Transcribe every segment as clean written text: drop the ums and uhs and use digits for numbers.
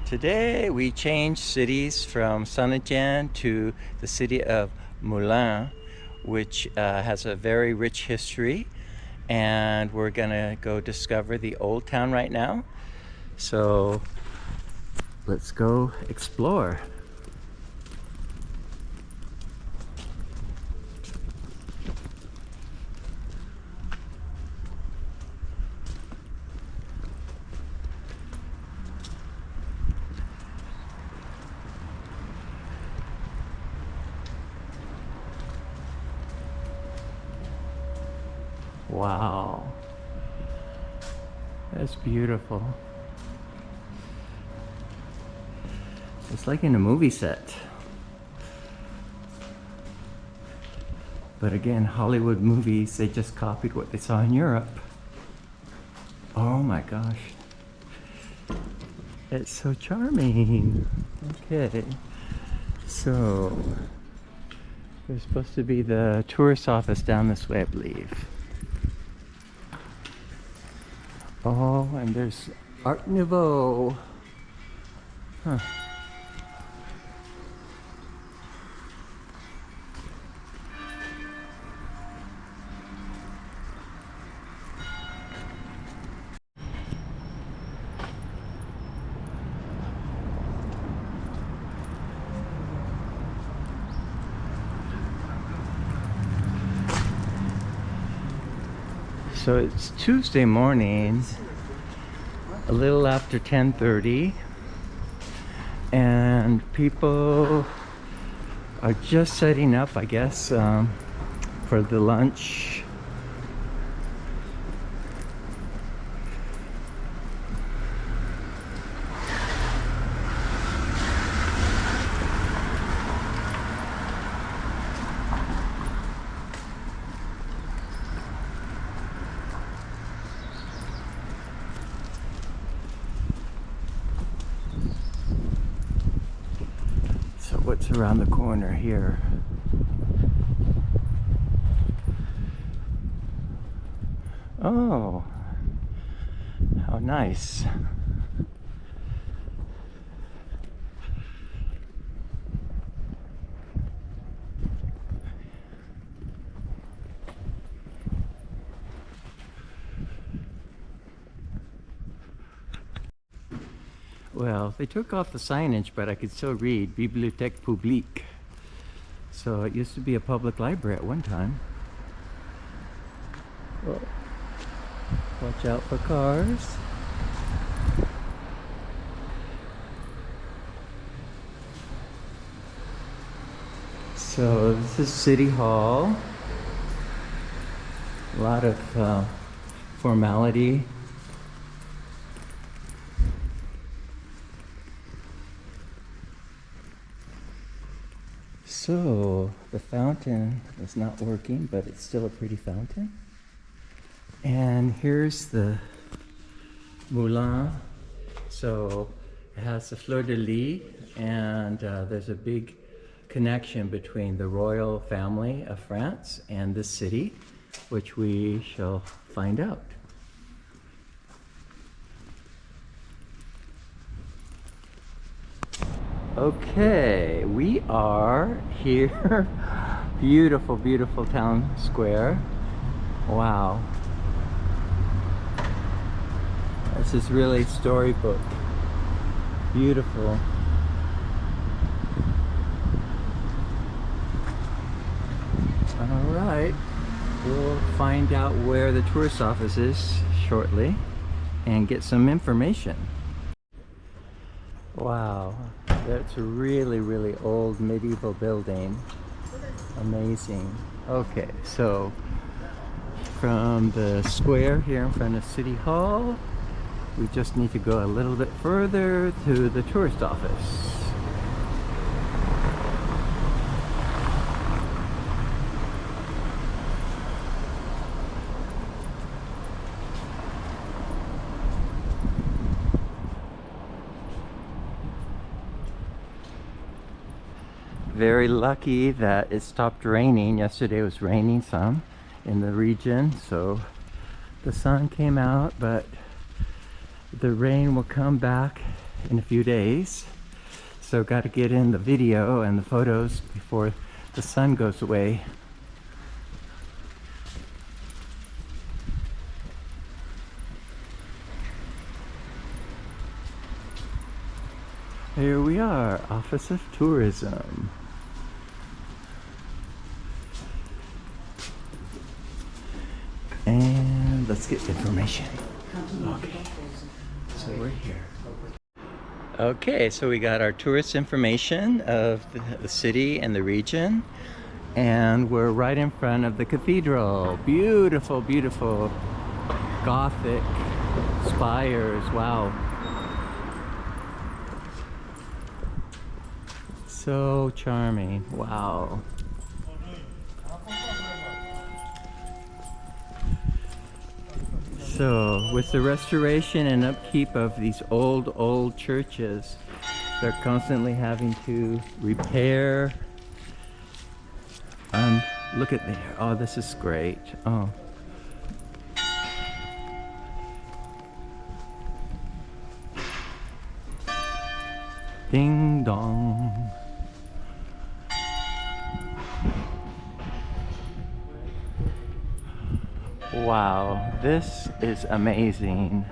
Today we changed cities from Saint-Étienne to the city of Moulins, which has a very rich history, and we're gonna go discover the old town right now. So let's go explore. Wow, that's beautiful. It's like in a movie set. But again, Hollywood movies, they just copied what they saw in Europe. Oh my gosh. It's so charming. Okay. So, there's supposed to be the tourist office down this way, I believe. Oh, and there's Art Nouveau. Huh. So it's Tuesday morning, a little after 10:30, and people are just setting up, I guess, for the lunch. So what's around the corner here? Oh, how nice. Well, they took off the signage, but I could still read Bibliothèque Publique. So it used to be a public library at one time. Whoa. Watch out for cars. So this is City Hall. A lot of formality. So the fountain is not working, but it's still a pretty fountain. And here's the Moulins. So it has the fleur de lis, and there's a big connection between the royal family of France and this city, which we shall find out. Okay, we are here. Beautiful, beautiful town square. Wow. This is really storybook. Beautiful. All right, we'll find out where the tourist office is shortly and get some information. Wow, that's a really, really old medieval building. Amazing. Okay, so from the square here in front of City Hall, we just need to go a little bit further to the tourist office. Very lucky that it stopped raining. Yesterday it was raining some in the region, so the sun came out, but the rain will come back in a few days. So got to get in the video and the photos before the sun goes away. Here we are, Office of Tourism. And let's get information. Okay, so we're here. Okay, so we got our tourist information of the city and the region. And we're right in front of the cathedral. Beautiful, beautiful Gothic spires. Wow. So charming. Wow. So with the restoration and upkeep of these old churches, they're constantly having to repair. Look at there. Oh, this is great. Oh. Ding dong. Wow, this is amazing.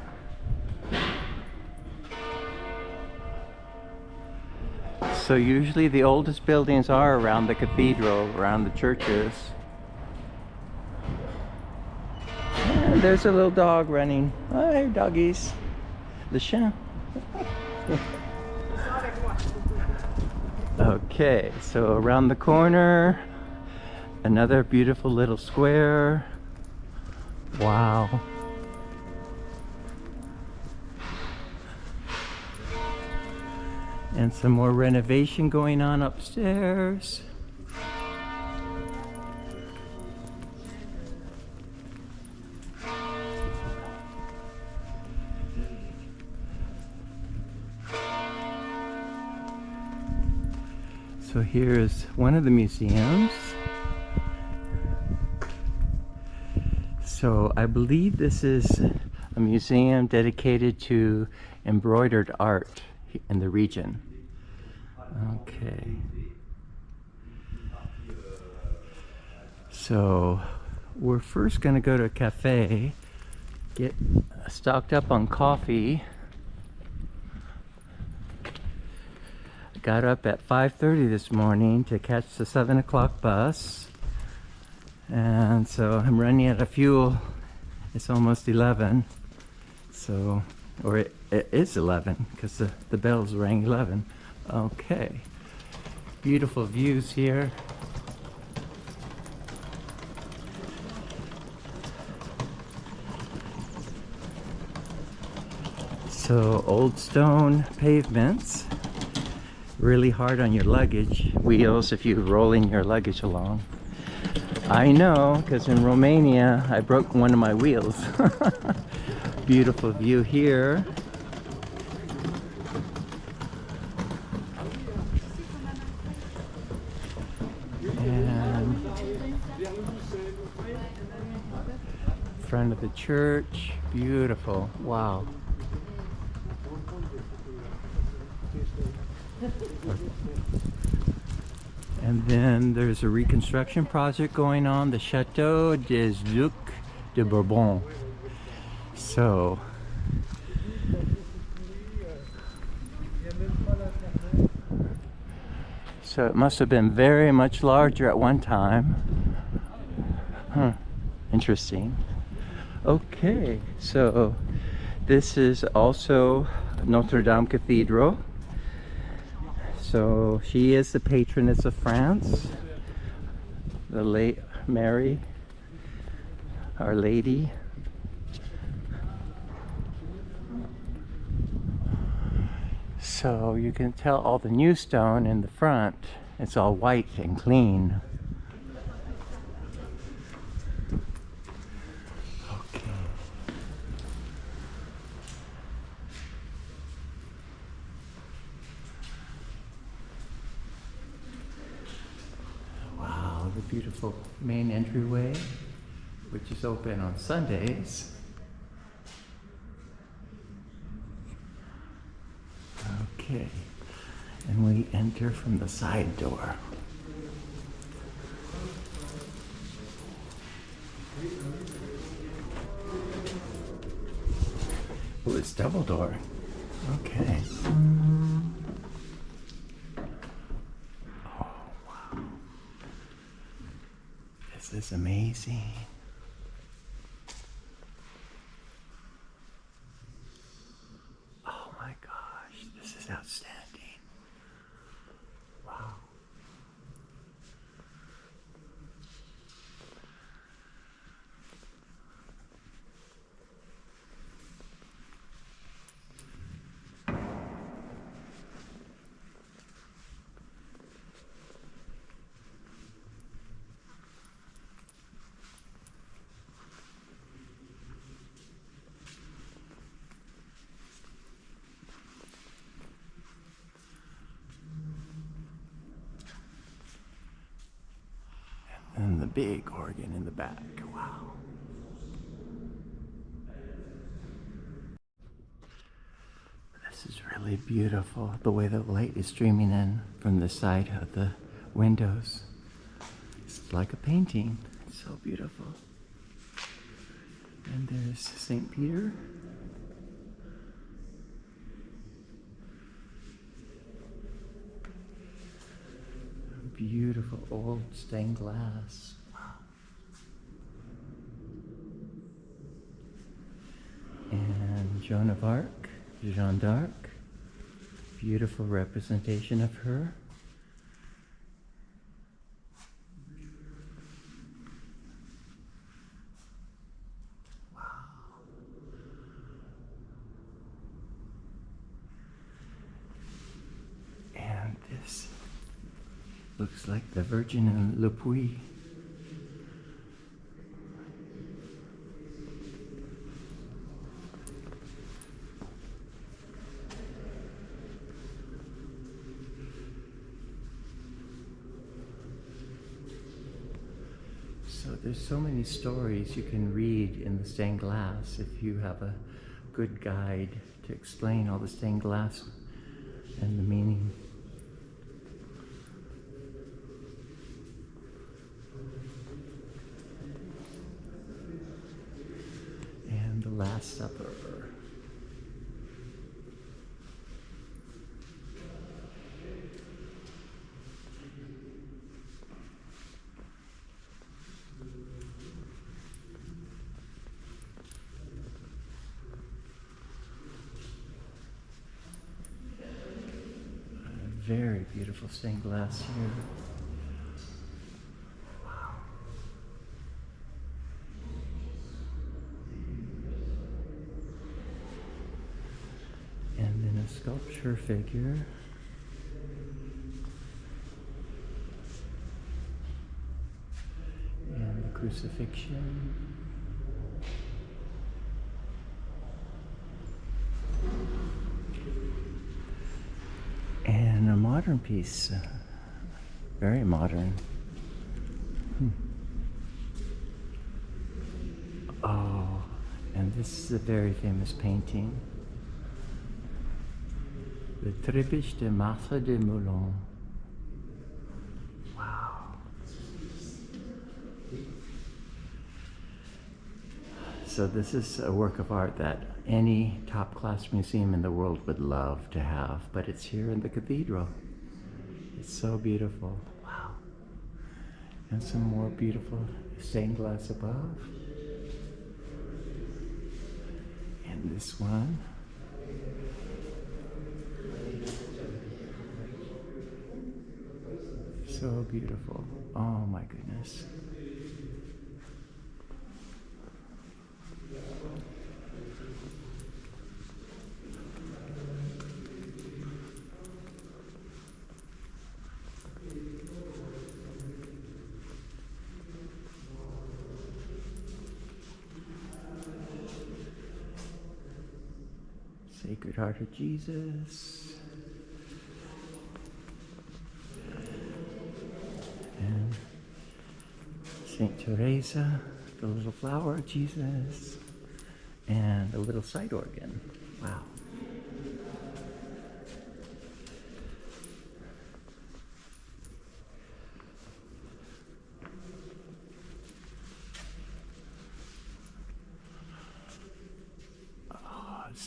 So usually the oldest buildings are around the cathedral, around the churches. And there's a little dog running. Hi, doggies. Le chien. Okay, so around the corner, another beautiful little square. Wow. And some more renovation going on upstairs. So here's one of the museums. So I believe this is a museum dedicated to embroidered art in the region. Okay. So we're first going to go to a cafe, get stocked up on coffee. Got up at 5:30 this morning to catch the 7 o'clock bus. And so I'm running out of fuel. It's almost 11. So, or it is 11 because the bells rang 11. Okay. Beautiful views here. So old stone pavements. Really hard on your luggage wheels if you're rolling your luggage along. I know, because in Romania I broke one of my wheels. Beautiful view here. And front of the church, beautiful. Wow. And then there's a reconstruction project going on, the Chateau des Ducs de Bourbon. So, it must have been very much larger at one time. Huh, interesting. Okay, so this is also Notre Dame Cathedral. So she is the patroness of France, the late Mary, Our Lady. So you can tell all the new stone in the front, it's all white and clean. Okay. Wow, the beautiful main entryway, which is open on Sundays. Okay, and we enter from the side door. Oh, it's double door. Okay. Oh, wow. This is amazing. Oh my gosh, this is outstanding. Wow. And the big organ in the back. Wow. This is really beautiful, the way the light is streaming in from the side of the windows. It's like a painting. It's so beautiful. And there's St. Peter. Beautiful old stained glass. Wow. And Joan of Arc, Jeanne d'Arc. Beautiful representation of her. Wow. And this looks like the Virgin in Le Puy. So there's so many stories you can read in the stained glass if you have a good guide to explain all the stained glass and the meaning. And the Last Supper. Very beautiful stained glass here. Wow. And then a sculpture figure. And the crucifixion. And a modern piece, very modern. Oh, and this is a very famous painting. The Trépiche de Marthe de Moulins. Wow. So this is a work of art that any top-class museum in the world would love to have, but it's here in the cathedral. It's so beautiful. Wow. And some more beautiful stained glass above. And this one. So beautiful. Oh my goodness. Sacred Heart of Jesus. And Saint Teresa, the little flower of Jesus. And a little side organ. Wow.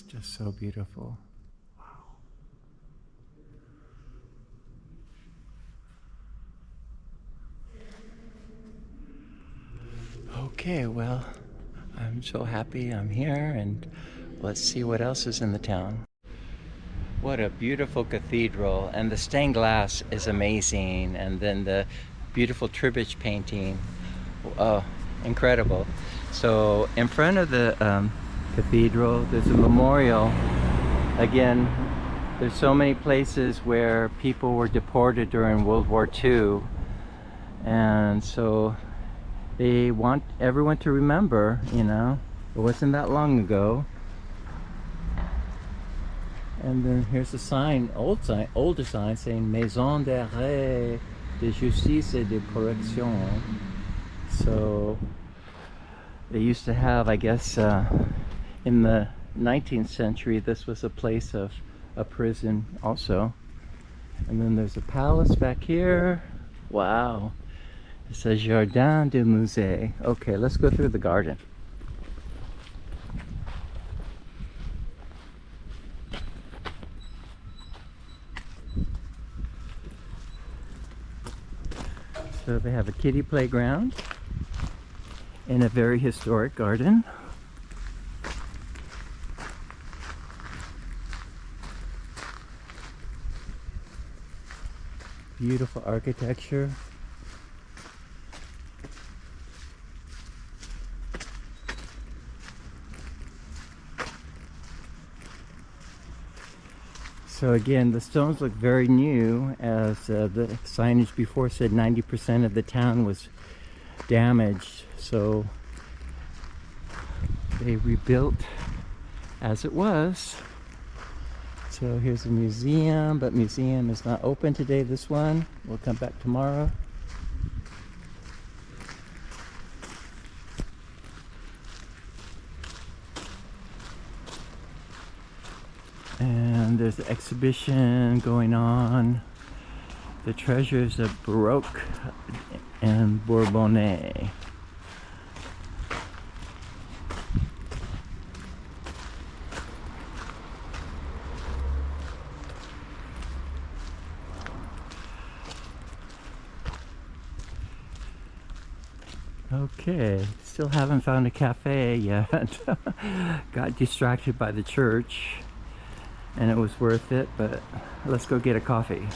It's just so beautiful. Okay, well, I'm so happy I'm here, and let's see what else is in the town. What a beautiful cathedral, and the stained glass is amazing, and then the beautiful Tribbage painting. Oh, incredible. So in front of the cathedral, there's a memorial. Again, there's so many places where people were deported during World War II, and so they want everyone to remember, you know, it wasn't that long ago. And then here's a sign, older sign saying Maison d'arrêt de justice et de correction. So they used to have, I guess, in the 19th century, this was a place of a prison also. And then there's a palace back here. Wow. It says Jardin du Musée. Okay, let's go through the garden. So they have a kiddie playground in a very historic garden. Beautiful architecture. So again, the stones look very new, as the signage before said 90% of the town was damaged. So they rebuilt as it was. So here's a museum, but museum is not open today, this one. We'll come back tomorrow. And there's an exhibition going on. The treasures of Baroque and Bourbonnais. Okay, still haven't found a cafe yet. Got distracted by the church, and it was worth it, but let's go get a coffee.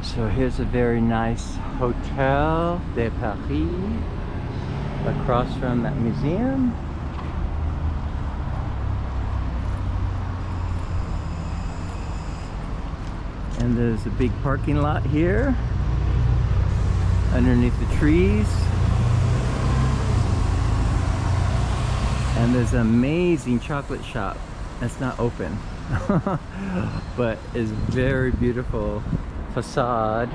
So here's a very nice Hotel de Paris across from that museum. And there's a big parking lot here underneath the trees. And there's an amazing chocolate shop that's not open, but is very beautiful facade.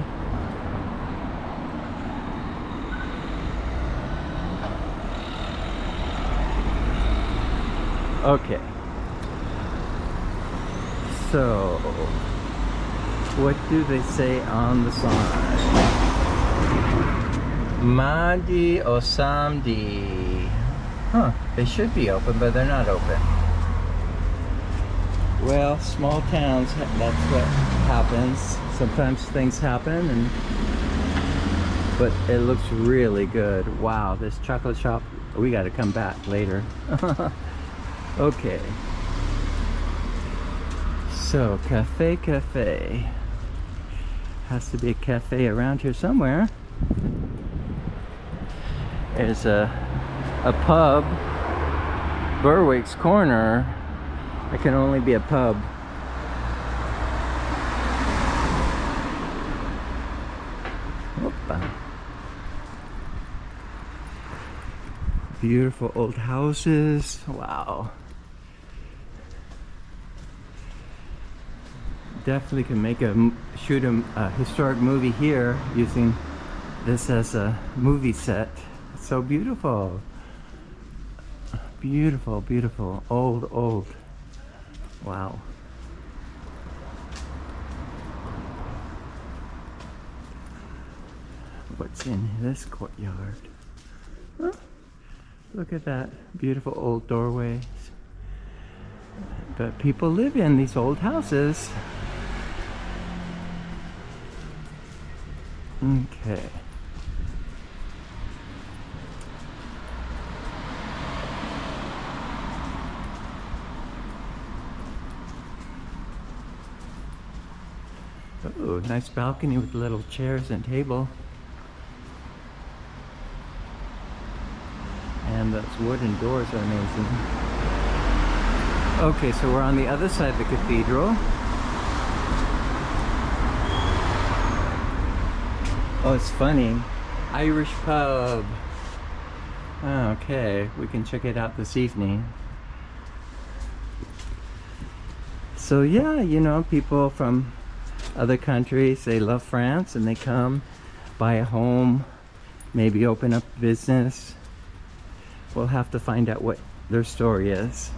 Okay, so what do they say on the sign? Mardi or samedi? Huh, they should be open, but they're not open. Well, small towns, that's what happens. Sometimes things happen, but it looks really good. Wow, this chocolate shop, we got to come back later. Okay. So, cafe. Has to be a cafe around here somewhere. There's a pub, Berwick's Corner. It can only be a pub. Opa. Beautiful old houses. Wow. Definitely can shoot a historic movie here using this as a movie set. It's so beautiful. Beautiful. Old. Wow. What's in this courtyard? Huh? Look at that beautiful old doorway. But people live in these old houses. Okay. Oh, nice balcony with little chairs and table. And those wooden doors are amazing. Okay, so we're on the other side of the cathedral. Oh, it's funny. Irish pub. Okay, we can check it out this evening. So yeah, you know, people from other countries, they love France and they come buy a home, maybe open up a business. We'll have to find out what their story is.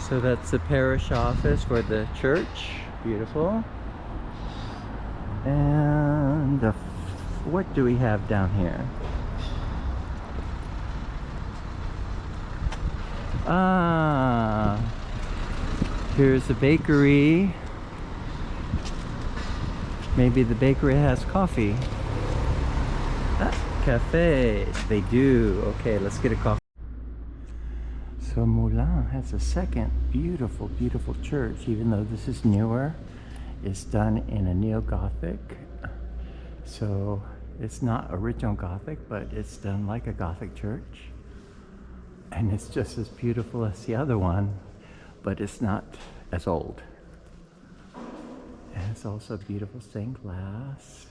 So that's the parish office for the church. Beautiful. And what do we have down here? Ah, here's a bakery. Maybe the bakery has coffee. Ah, cafe. They do. Okay, let's get a coffee. So Moulins has a second beautiful, beautiful church, even though this is newer. It's done in a neo-Gothic. So it's not original Gothic, but it's done like a Gothic church. And it's just as beautiful as the other one, but it's not as old. And it's also beautiful stained glass.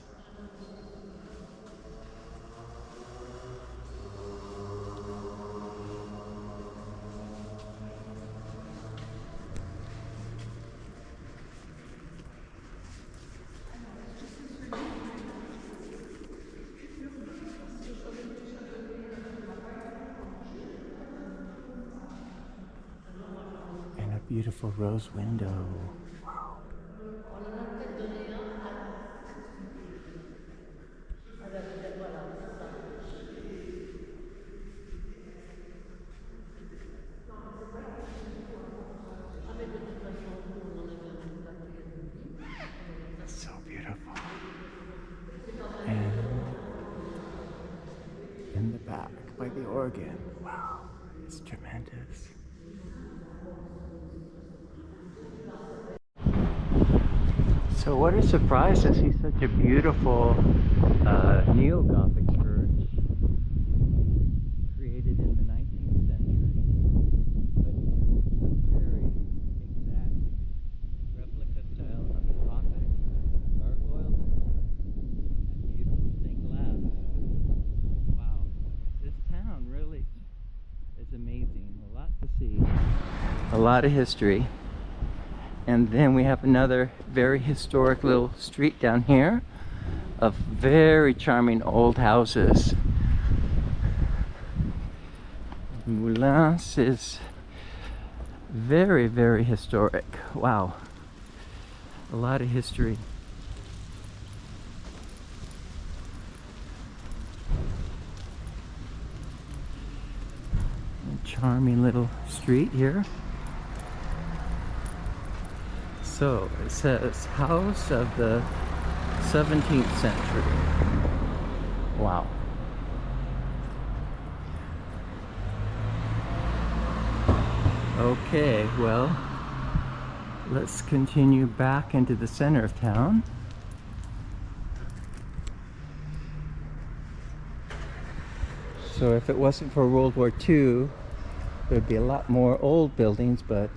Beautiful rose window. Wow. So beautiful. And in the back by the organ. Wow, it's tremendous. So what a surprise to see such a beautiful neo-Gothic church created in the 19th century, but a very exact replica style of the Gothic, gargoyles, and beautiful stained glass. Wow, this town really is amazing. A lot to see, a lot of history. And then we have another very historic little street down here of very charming old houses. Moulins is very, very historic. Wow. A lot of history. A charming little street here. So it says house of the 17th century. Wow. Okay, well, let's continue back into the center of town. So if it wasn't for World War II, there'd be a lot more old buildings, but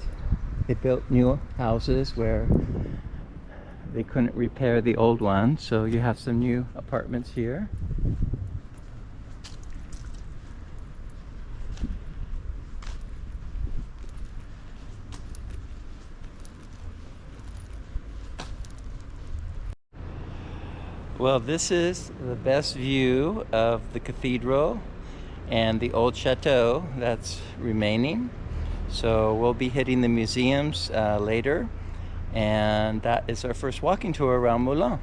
they built new houses where they couldn't repair the old ones, so you have some new apartments here. Well, this is the best view of the cathedral and the old chateau that's remaining. So we'll be hitting the museums later, and that is our first walking tour around Moulins.